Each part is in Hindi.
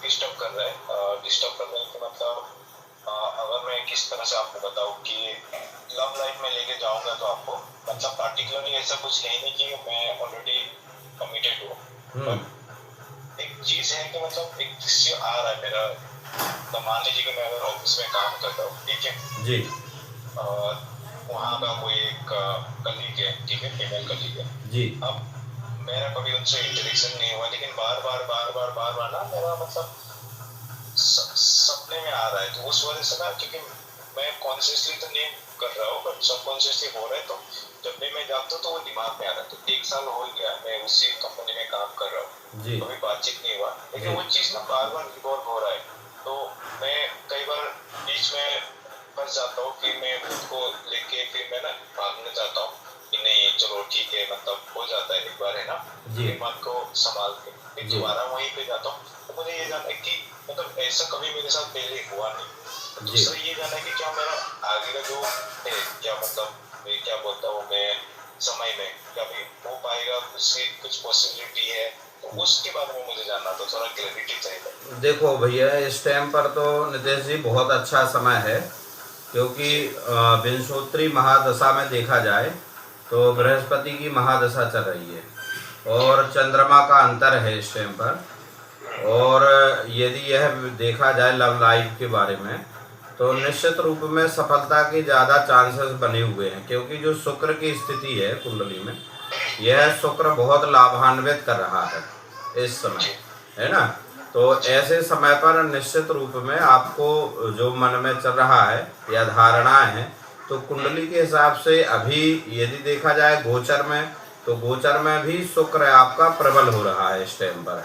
डिस्टर्ब कर रहा है। डिस्टर्ब करने का मतलब अगर मैं किस तरह से आपको बताऊं कि लव लाइफ में लेके जाऊंगा तो आपको मतलब पार्टिकुलरली ऐसा कुछ है नहीं कि मैं ऑलरेडी कमिटेड हूँ, बट एक चीज है कि मतलब एक दृश्य आ रहा है मेरा। तो मान लीजिए कि मैं अगर ऑफिस में काम करता हूँ, ठीक है जी और वहाँ का कोई एक कलीग है, ठीक है, फीमेल कलीग है। जी अब मेरा कभी उनसे इंटरेक्शन नहीं हुआ, लेकिन बार बार ना मेरा मतलब सपने में आ रहा है। तो उस वजह से ना, क्योंकि मैं कॉन्शियसली तो नहीं कर रहा हूँ बट सबकॉन्शियसली हो रहा है, तो जब भी मैं जाता हूँ तो वो दिमाग में आ रहा है। तो 1 साल हो गया मैं उसी कंपनी में काम कर रहा हूँ, जी कभी बातचीत नहीं हुआ, लेकिन जी वो चीज ना बार बार रिवॉल्व हो रहा है। तो मैं कई बार बीच में फंस जाता हूँ कि मैं खुद को लेके फिर मैं ना भागने जाता हूँ कि नहीं चलो ठीक है, मतलब हो जाता है एक बार, है ना, जी दिमाग को संभाल के फिर जी दोबारा वहीं पे जाता हूँ। तो मुझे ये जानना है कि मतलब ऐसा कभी मेरे साथ पहले हुआ नहीं। तो जी दूसरा ये जानना है कि क्या मेरा आगे का जो है, क्या मतलब मैं क्या बोलता हूँ मैं समय में क्या भी हो पाएगा, कुछ पॉसिबिलिटी है, तो उसके बारे में मुझे जानना था, थोड़ा क्लैरिटी चाहिए। देखो भैया, इस टाइम पर तो नितेश जी बहुत अच्छा समय है, क्योंकि जी। विंशोत्तरी महादशा में देखा जाए तो बृहस्पति की महादशा चल रही है जी। और चंद्रमा का अंतर है इस टाइम पर। और यदि यह देखा जाए लव लाइफ के बारे में, तो निश्चित रूप में सफलता के ज़्यादा चांसेस बने हुए हैं, क्योंकि जो शुक्र की स्थिति है कुंडली में, यह शुक्र बहुत लाभान्वित कर रहा है इस समय, जी। है ना। तो ऐसे समय पर निश्चित रूप में आपको जो मन में चल रहा है या धारणाएं हैं, तो कुंडली के हिसाब से अभी यदि देखा जाए गोचर में, तो गोचर में भी शुक्र आपका प्रबल हो रहा है इस टाइम पर।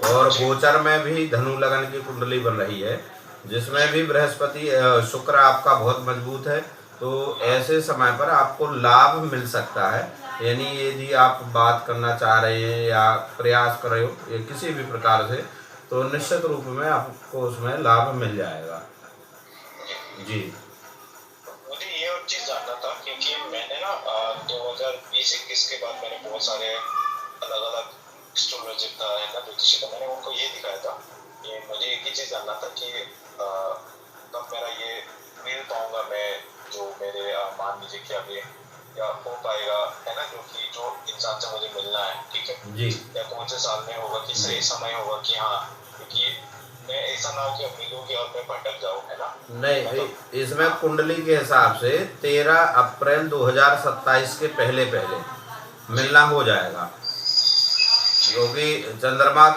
और जी। गोचर में भी धनु लगन की कुंडली बन रही है, जिसमें भी बृहस्पति शुक्र आपका बहुत मजबूत है। तो ऐसे समय पर आपको लाभ मिल सकता है, यानी यदि आप बात करना चाह रहे हैं या प्रयास कर रहे हो या किसी भी प्रकार से, तो निश्चित रूप में आपको उसमें लाभ मिल जाएगा। जी मुझे ये और चीज जानना था क्योंकि मैंने ना 2020-21 के बाद मैंने बहुत सारे अलग अलग एस्ट्रोलॉजर का है ना, ज्योतिषी का, मैंने उनको ये दिखाया था कि मुझे एक ही चीज जानना था कि कब मेरा ये मिल पाऊंगा मैं, जो मेरे मान लीजिए कि अभी या हो पाएगा, है ना, क्योंकि जो इंसान से मुझे मिलना है, ठीक है, जी या कौन से साल में होगा कि जी सही समय होगा कि हाँ, क्योंकि मैं ऐसा ना हो कि मिलूंगी और मैं भटक जाऊँ, है ना, नहीं, मतलब। इसमें हाँ। कुंडली के हिसाब से 13 अप्रैल 2027 के पहले पहले जी। मिलना हो जाएगा, जी। क्योंकि चंद्रमा